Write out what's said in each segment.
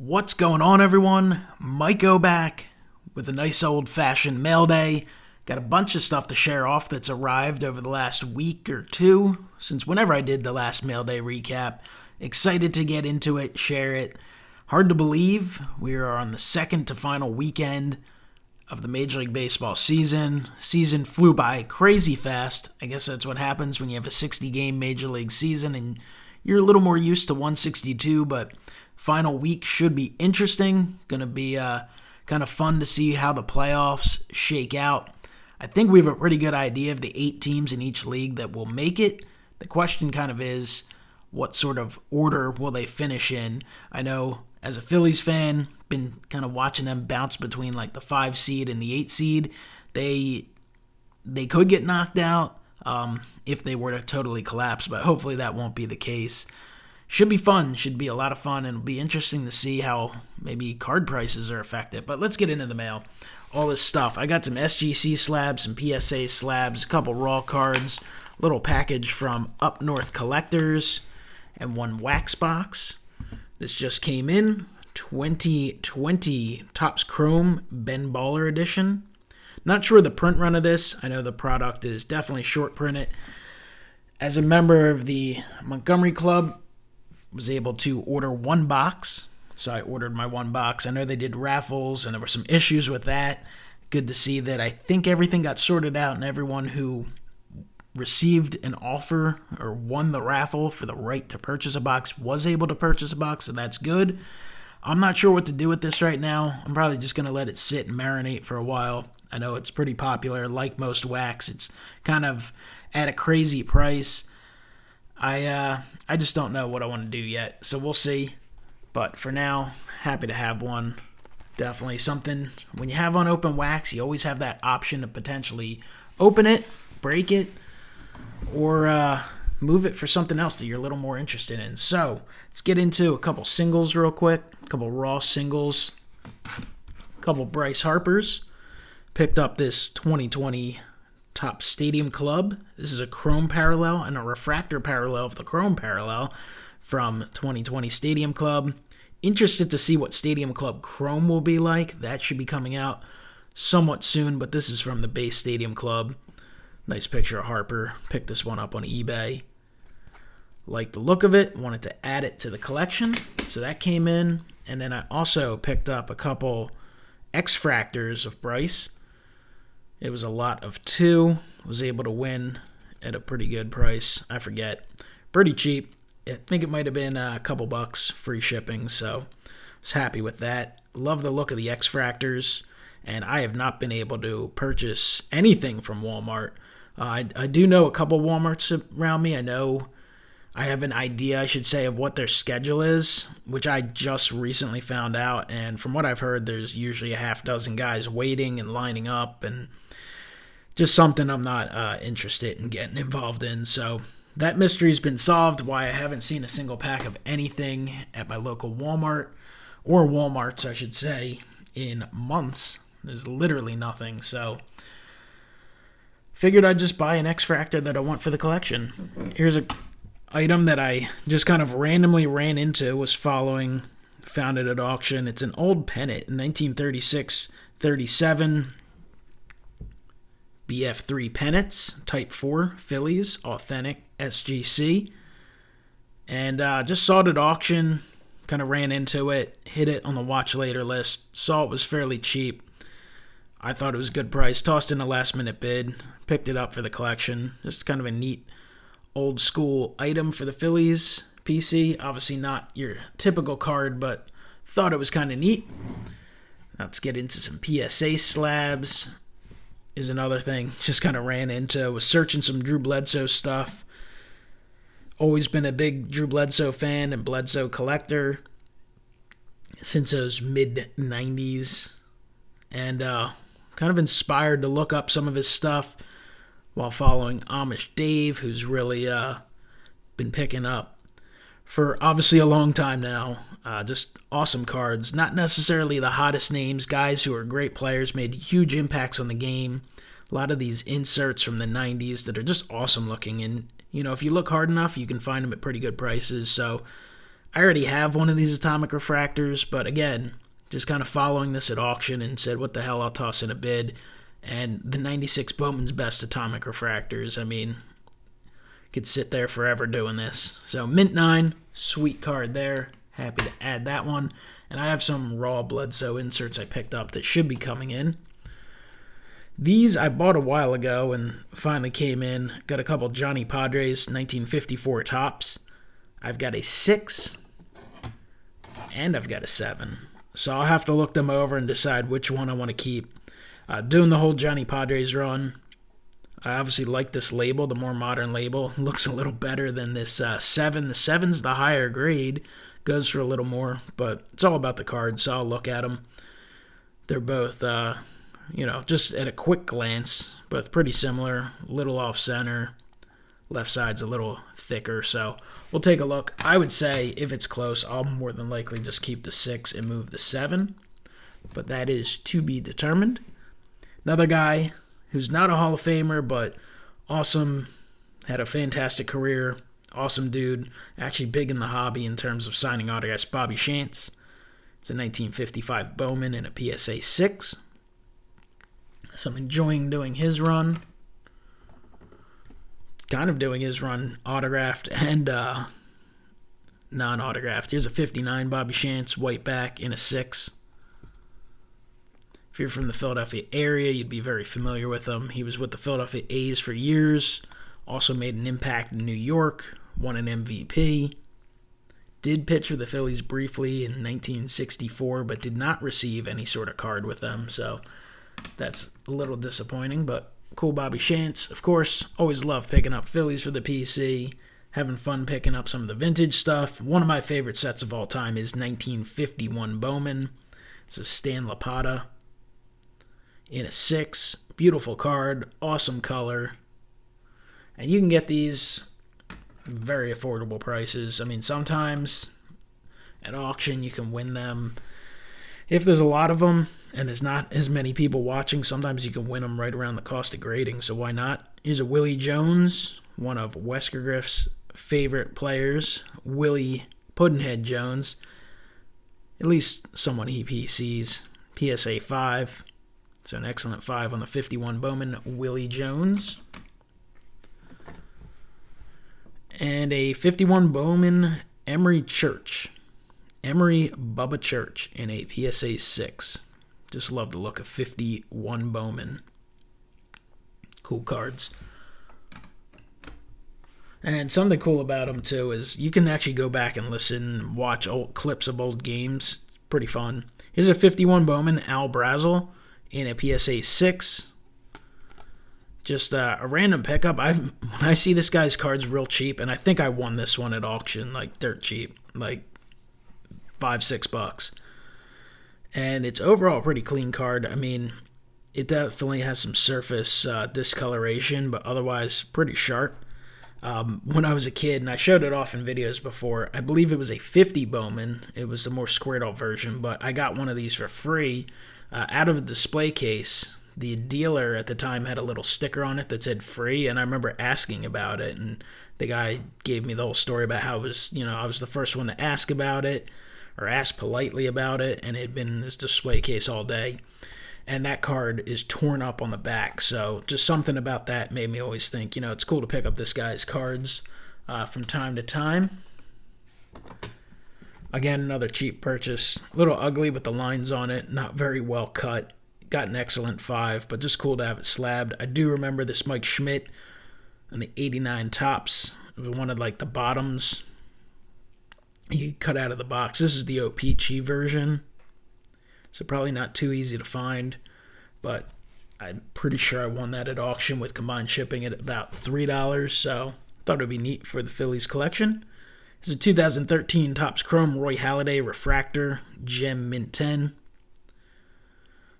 What's going on, everyone? MikeO back with a nice old-fashioned mail day. Got a bunch of stuff to share off that's arrived over the last week or two since whenever I did the last mail day recap. Excited to get into it, share it. Hard to believe we are on the second to final weekend of the Major League Baseball season. Season flew by crazy fast. I guess that's what happens when you have a 60-game Major League season and you're a little more used to 162, but final week should be interesting. Going to be kind of fun to see how the playoffs shake out. I think we have a pretty good idea of the 8 teams in each league that will make it. The question kind of is, what sort of order will they finish in? I know as a Phillies fan, been kind of watching them bounce between like the 5 seed and the 8 seed. They could get knocked out if they were to totally collapse, but hopefully that won't be the case. Should be fun. Should be a lot of fun, and it'll be interesting to see how maybe card prices are affected. But let's get into the mail. All this stuff. I got some SGC Slabs, some PSA Slabs, a couple raw cards, little package from Up North Collectors, and one wax box. This just came in. 2020 Topps Chrome Ben Baller Edition. Not sure the print run of this. I know the product is definitely short printed. As a member of the Montgomery Club, was able to order one box, so I ordered my one box. I know they did raffles, and there were some issues with that. Good to see that I think everything got sorted out, and everyone who received an offer or won the raffle for the right to purchase a box was able to purchase a box, so that's good. I'm not sure what to do with this right now. I'm probably just going to let it sit and marinate for a while. I know it's pretty popular. Like most wax, it's kind of at a crazy price. I just don't know what I want to do yet, so we'll see. But for now, happy to have one. Definitely something, when you have unopened wax, you always have that option to potentially open it, break it, or move it for something else that you're a little more interested in. So let's get into a couple singles real quick, a couple raw singles, a couple Bryce Harpers. Picked up this 2020 Topps Stadium Club. This is a chrome parallel and a refractor parallel of the chrome parallel from 2020 Stadium Club. Interested to see what Stadium Club Chrome will be like. That should be coming out somewhat soon, but this is from the base Stadium Club. Nice picture of Harper. Picked this one up on eBay. Like the look of it. Wanted to add it to the collection. So that came in. And then I also picked up a couple X-Fractors of Bryce. It was a lot of 2. Was able to win at a pretty good price. I forget. Pretty cheap. I think it might have been a couple bucks free shipping, so I was happy with that. Love the look of the X-Fractors, and I have not been able to purchase anything from Walmart. I do know a couple Walmarts around me. I have an idea, I should say, of what their schedule is, which I just recently found out, and from what I've heard, there's usually a half dozen guys waiting and lining up, and just something I'm not interested in getting involved in. So that mystery's been solved, why I haven't seen a single pack of anything at my local Walmart, or Walmarts, I should say, in months. There's literally nothing, so figured I'd just buy an X-Fractor that I want for the collection. Here's a item that I just kind of randomly ran into, found it at auction. It's an old Pennant, 1936-37 BF3 Pennants, Type 4 Phillies, authentic SGC. And just saw it at auction, kind of ran into it, hit it on the watch later list, saw it was fairly cheap. I thought it was a good price, tossed in a last minute bid, picked it up for the collection. Just kind of a neat old school item for the Phillies PC. Obviously not your typical card, but thought it was kind of neat. Let's get into some PSA Slabs. Is another thing. Just kind of ran into. Was searching some Drew Bledsoe stuff. Always been a big Drew Bledsoe fan and Bledsoe collector since those mid-90s. And kind of inspired to look up some of his stuff while following Amish Dave, who's really been picking up for obviously a long time now. Just awesome cards. Not necessarily the hottest names. Guys who are great players, made huge impacts on the game. A lot of these inserts from the 90s that are just awesome looking. And, you know, if you look hard enough, you can find them at pretty good prices. So I already have one of these atomic refractors, but again, just kind of following this at auction and said, what the hell, I'll toss in a bid. And the 96 Bowman's Best Atomic Refractors, I mean, could sit there forever doing this. So Mint 9, sweet card there. Happy to add that one. And I have some raw Bledsoe inserts I picked up that should be coming in. These I bought a while ago and finally came in. Got a couple Johnny Padres 1954 tops. I've got a 6 and I've got a 7. So I'll have to look them over and decide which one I want to keep. Doing the whole Johnny Padres run, I obviously like this label, the more modern label. Looks a little better than this 7. The 7's the higher grade, goes for a little more, but it's all about the cards, so I'll look at them. They're both, just at a quick glance, both pretty similar, little off center. Left side's a little thicker, so we'll take a look. I would say if it's close, I'll more than likely just keep the 6 and move the 7, but that is to be determined. Another guy who's not a Hall of Famer, but awesome, had a fantastic career, awesome dude, actually big in the hobby in terms of signing autographs, Bobby Shantz. It's a 1955 Bowman and a PSA 6. So I'm enjoying doing his run. Kind of doing his run autographed and non-autographed. Here's a 59 Bobby Shantz, white back in a 6. If you're from the Philadelphia area, you'd be very familiar with him. He was with the Philadelphia A's for years. Also made an impact in New York. Won an MVP. Did pitch for the Phillies briefly in 1964, but did not receive any sort of card with them. So that's a little disappointing, but cool Bobby Shantz. Of course, always love picking up Phillies for the PC. Having fun picking up some of the vintage stuff. One of my favorite sets of all time is 1951 Bowman. It's a Stan Lapata in a 6. Beautiful card. Awesome color. And you can get these very affordable prices. I mean, sometimes at auction you can win them. If there's a lot of them and there's not as many people watching, sometimes you can win them right around the cost of grading, so why not? Here's a Willie Jones, one of Wesker Griff's favorite players, Willie Puddinhead Jones. At least someone he PCs. PSA 5. So an excellent 5 on the 51 Bowman, Willie Jones. And a 51 Bowman, Emory Church. Emory Bubba Church in a PSA 6. Just love the look of 51 Bowman. Cool cards. And something cool about them, too, is you can actually go back and listen, watch old clips of old games. Pretty fun. Here's a 51 Bowman, Al Brazel in a PSA 6. Just a random pickup. When I see this guy's cards real cheap, and I think I won this one at auction, like dirt cheap, like $5-6. And it's overall a pretty clean card. I mean, it definitely has some surface discoloration, but otherwise pretty sharp. When I was a kid, and I showed it off in videos before, I believe it was a 50 Bowman. It was the more squared out version, but I got one of these for free out of a display case. The dealer at the time had a little sticker on it that said free, and I remember asking about it, and the guy gave me the whole story about how it was, I was the first one to ask about it, or ask politely about it, and it had been in this display case all day. And that card is torn up on the back, so just something about that made me always think, it's cool to pick up this guy's cards from time to time. Again, another cheap purchase. A little ugly with the lines on it, not very well cut. Got an excellent 5, but just cool to have it slabbed. I do remember this Mike Schmidt on the 89 tops. It was one of the bottoms you cut out of the box. This is the O-Peachy version, so probably not too easy to find, but I'm pretty sure I won that at auction with combined shipping at about $3, so thought it would be neat for the Phillies collection. This is a 2013 Topps Chrome Roy Halladay Refractor Gem Mint 10.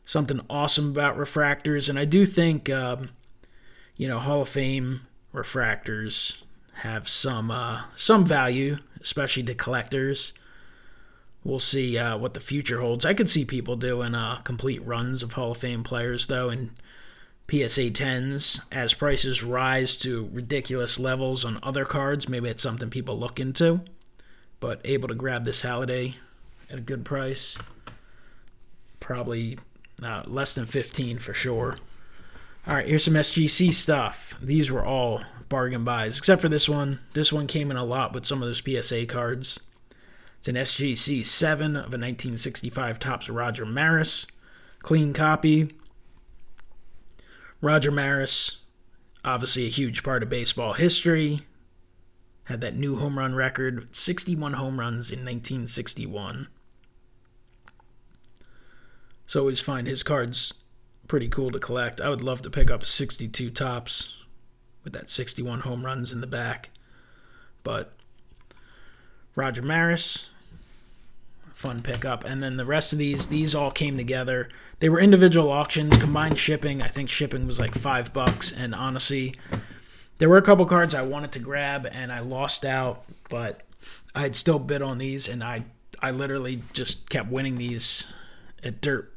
Something awesome about refractors, and I do think, Hall of Fame refractors have some value, especially to collectors. We'll see what the future holds. I could see people doing complete runs of Hall of Fame players, though, and PSA 10s as prices rise to ridiculous levels on other cards. Maybe it's something people look into. but able to grab this Halladay at a good price. Probably less than 15 for sure. All right, here's some SGC stuff. These were all bargain buys, except for this one. This one came in a lot with some of those PSA cards. It's an SGC 7 of a 1965 Topps Roger Maris. Clean copy. Roger Maris, obviously a huge part of baseball history. Had that new home run record, 61 home runs in 1961. So always find his cards pretty cool to collect. I would love to pick up 62 Topps with that 61 home runs in the back. But Roger Maris, fun pickup. And then the rest of these all came together. They were individual auctions, combined shipping. I think shipping was like $5. And honestly, there were a couple cards I wanted to grab and I lost out, but I had still bid on these, and I literally just kept winning these at dirt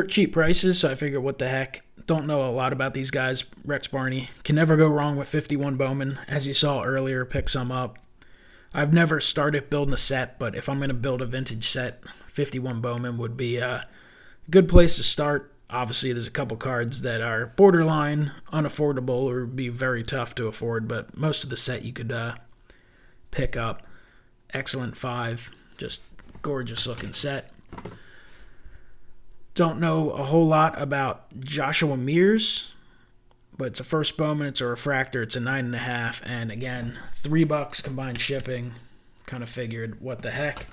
cheap prices. So I figured, what the heck? Don't know a lot about these guys. Rex Barney. Can never go wrong with 51 Bowman. As you saw earlier, pick some up. I've never started building a set, but if I'm going to build a vintage set, 51 Bowman would be a good place to start. Obviously, there's a couple cards that are borderline unaffordable or would be very tough to afford, but most of the set you could pick up. Excellent 5. Just gorgeous looking set. Don't know a whole lot about Joshua Mears, but it's a first Bowman. It's a refractor. It's a 9.5, and again, $3 combined shipping. Kind of figured, what the heck.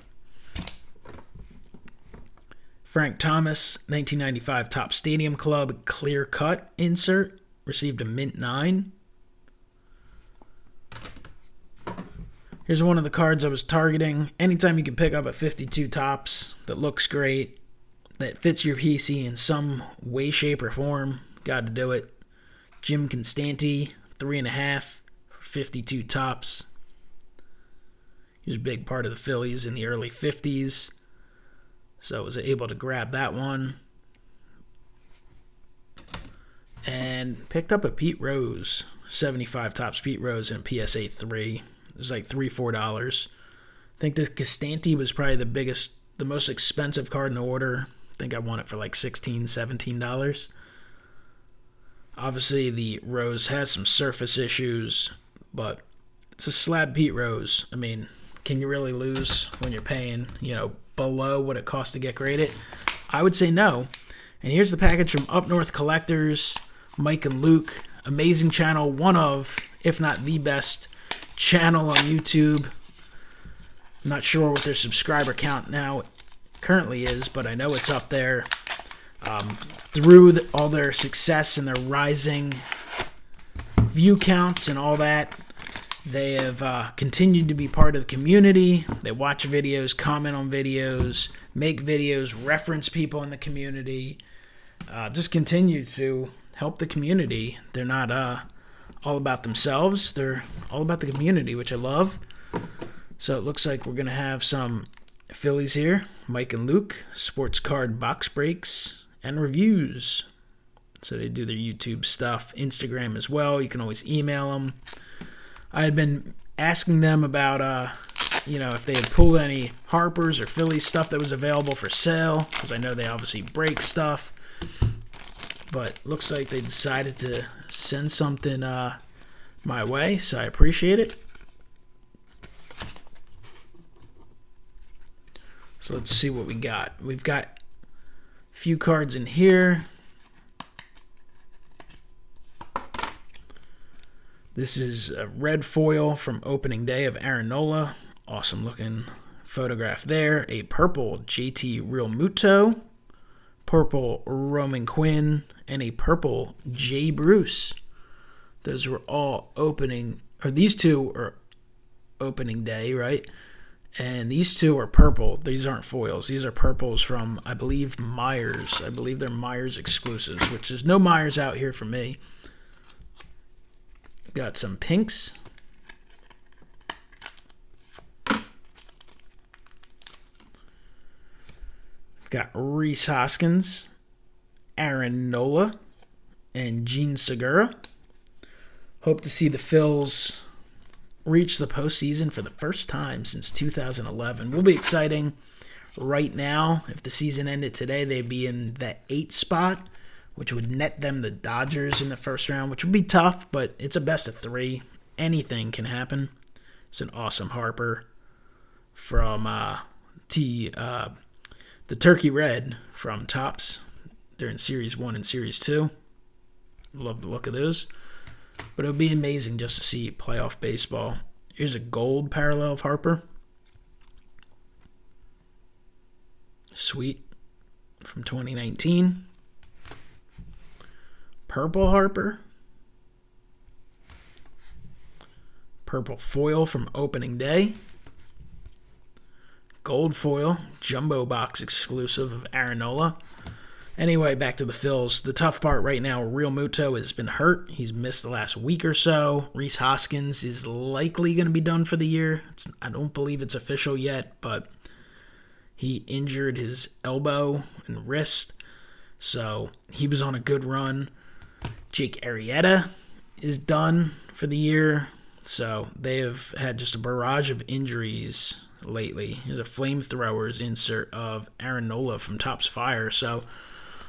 Frank Thomas, 1995 Topps Stadium Club clear cut insert. Received a mint 9. Here's one of the cards I was targeting. Anytime you can pick up a 52 Topps that looks great, that fits your PC in some way, shape, or form, got to do it. Jim Constanti, 3.5, 52 Topps. He was a big part of the Phillies in the early 50s. So I was able to grab that one. And picked up a Pete Rose, 75 Topps Pete Rose in PSA 3. It was like $3-4. I think this Costanti was probably the most expensive card in the order. I think I won it for like $16, $17. Obviously, the Rose has some surface issues, but it's a slab Pete Rose. I mean, can you really lose when you're paying, below what it costs to get graded? I would say no. And here's the package from Up North Collectors, Mike and Luke. Amazing channel, one of, if not the best channel on YouTube. I'm not sure what their subscriber count now currently is, but I know it's up there. Through all their success and their rising view counts and all that, they have continued to be part of the community. They watch videos, comment on videos, make videos, reference people in the community. Just continue to help the community. They're not all about themselves. They're all about the community, which I love. So it looks like we're going to have some Phillies here. Mike and Luke, sports card box breaks and reviews. So they do their YouTube stuff, Instagram as well. You can always email them. I had been asking them about, if they had pulled any Harper's or Phillies stuff that was available for sale, because I know they obviously break stuff. But looks like they decided to send something my way, so I appreciate it. So let's see what we got. We've got a few cards in here. This is a red foil from opening day of Aaron Nola. Awesome looking photograph there. A purple JT Real Muto, purple Roman Quinn, and a purple Jay Bruce. Those were all these two are opening day, right? And these two are purple. These aren't foils. These are purples from, I believe, Myers. I believe they're Myers exclusives, which is no Myers out here for me. Got some pinks. Got Rhys Hoskins, Aaron Nola, and Gene Segura. Hope to see the Phils reach the postseason for the first time since 2011. Will be exciting. Right now, if the season ended today, they'd be in the 8th spot, which would net them the Dodgers in the first round, which would be tough, but it's a best of 3. Anything can happen. It's an awesome Harper from the Turkey Red from Topps during Series 1 and Series 2. Love the look of those. But it would be amazing just to see playoff baseball. Here's a gold parallel of Harper. Sweet. From 2019. Purple Harper. Purple foil from opening day. Gold foil, jumbo box exclusive of Aaron Nola. Anyway, back to the Phils. The tough part right now, Real Muto has been hurt. He's missed the last week or so. Rhys Hoskins is likely going to be done for the year. I don't believe it's official yet, but he injured his elbow and wrist, so he was on a good run. Jake Arrieta is done for the year, so they have had just a barrage of injuries lately. Here's a flamethrowers insert of Aaron Nola from Topps Fire, so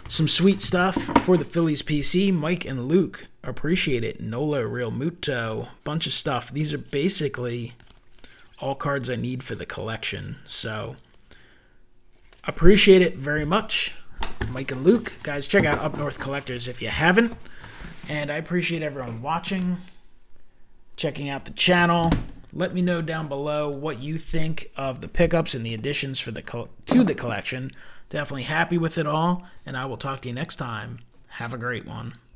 some sweet stuff for the Phillies PC. Mike and Luke, appreciate it. Nola, Real Muto, bunch of stuff. These are basically all cards I need for the collection. So, appreciate it very much. Mike and Luke. Guys, check out Up North Collectors if you haven't. And I appreciate everyone watching, checking out the channel. Let me know down below what you think of the pickups and the additions for to the collection. Definitely happy with it all, and I will talk to you next time. Have a great one.